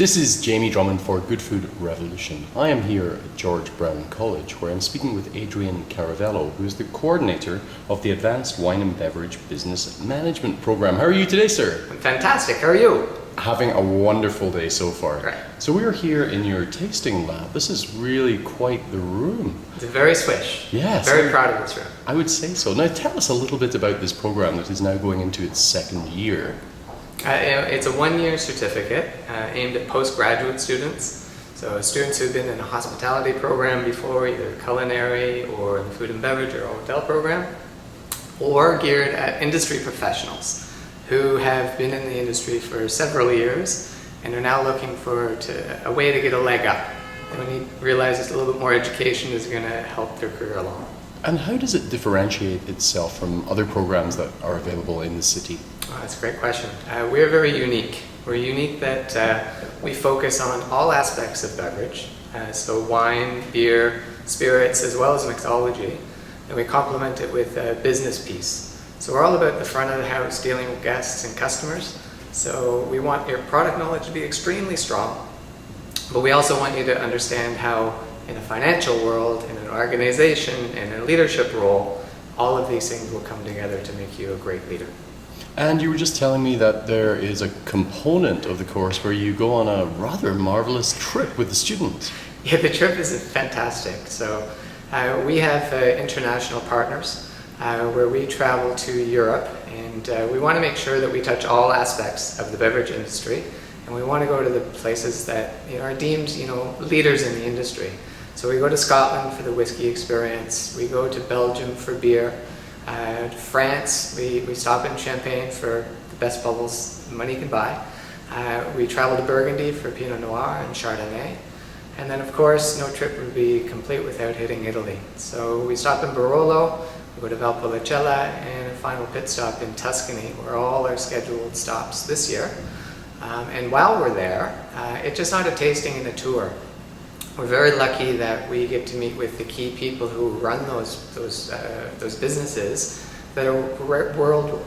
This is Jamie Drummond for Good Food Revolution. I am here at George Brown College where I'm speaking with Adrian Caravello, who is the coordinator of the Advanced Wine and Beverage Business Management Program. How are you today, sir? I'm fantastic. How are you? Having a wonderful day so far. Great. So we are here in your tasting lab. This is really quite the room. It's very swish. Yes. Very proud of this room. I would say so. Now tell us a little bit about this program that is now going into its second year. It's a one-year certificate aimed at postgraduate students. So students who've been in a hospitality program before, either culinary or the food and beverage or hotel program, or geared at industry professionals who have been in the industry for several years and are now looking for a way to get a leg up. And when you realize that a little bit more education is going to help their career along. And how does it differentiate itself from other programs that are available in the city? Oh, that's a great question. We're very unique. We're unique that we focus on all aspects of beverage, so wine, beer, spirits, as well as mixology, and we complement it with a business piece. So we're all about the front of the house, dealing with guests and customers. So we want your product knowledge to be extremely strong, but we also want you to understand how in a financial world, in an organization, in a leadership role, all of these things will come together to make you a great leader. And you were just telling me that there is a component of the course where you go on a rather marvelous trip with the students. Yeah, the trip is fantastic. So we have international partners where we travel to Europe, and we want to make sure that we touch all aspects of the beverage industry, and we want to go to the places that are deemed leaders in the industry. So we go to Scotland for the whiskey experience, we go to Belgium for beer, France, we stop in Champagne for the best bubbles money can buy. We travel to Burgundy for Pinot Noir and Chardonnay. And then of course, no trip would be complete without hitting Italy. So we stop in Barolo, we go to Valpolicella, and a final pit stop in Tuscany, where all our scheduled stops this year. And while we're there, it's just not a tasting and a tour. We're very lucky that we get to meet with the key people who run those businesses that are world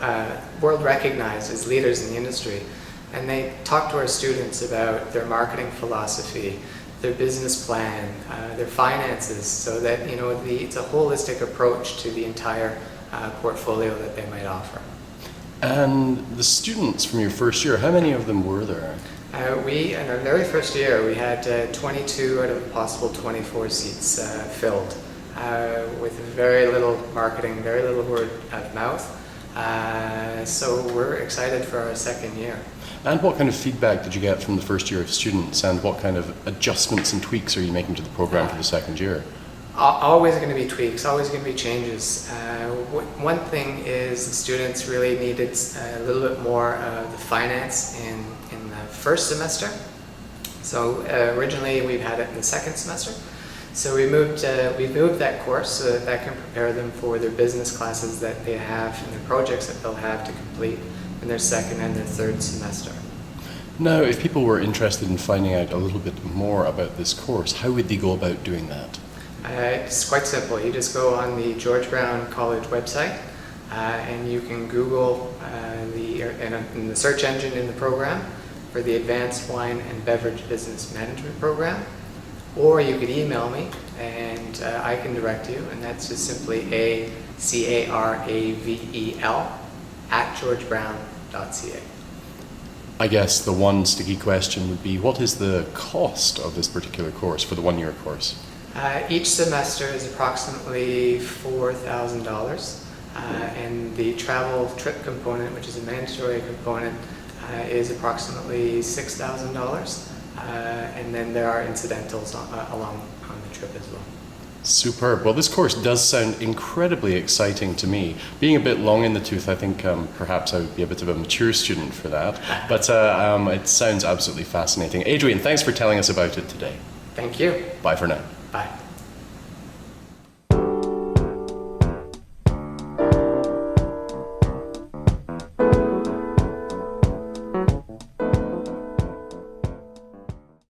recognized as leaders in the industry, and they talk to our students about their marketing philosophy, their business plan, their finances, so that it's a holistic approach to the entire portfolio that they might offer. And the students from your first year, how many of them were there? In our very first year, we had 22 out of a possible 24 seats filled, with very little marketing, very little word of mouth. So we're excited for our second year. And what kind of feedback did you get from the first year of students, and what kind of adjustments and tweaks are you making to the program for the second year? Always going to be tweaks, always going to be changes. One thing is the students really needed a little bit more of the finance in the first semester. So originally we've had it in the second semester. So we moved that course so that can prepare them for their business classes that they have and their projects that they'll have to complete in their second and their third semester. Now, if people were interested in finding out a little bit more about this course, how would they go about doing that? It's quite simple. You just go on the George Brown College website and you can Google in the search engine in the program for the Advanced Wine and Beverage Business Management Program, or you could email me and I can direct you, and that's just simply acaravel@georgebrown.ca. I guess the one sticky question would be, what is the cost of this particular course for the one-year course? Each semester is approximately $4,000, and the travel trip component, which is a mandatory component, is approximately $6,000, and then there are incidentals along on the trip as well. Superb. Well, this course does sound incredibly exciting to me. Being a bit long in the tooth, I think perhaps I would be a bit of a mature student for that, but it sounds absolutely fascinating. Adrian, thanks for telling us about it today. Thank you. Bye for now. Bye.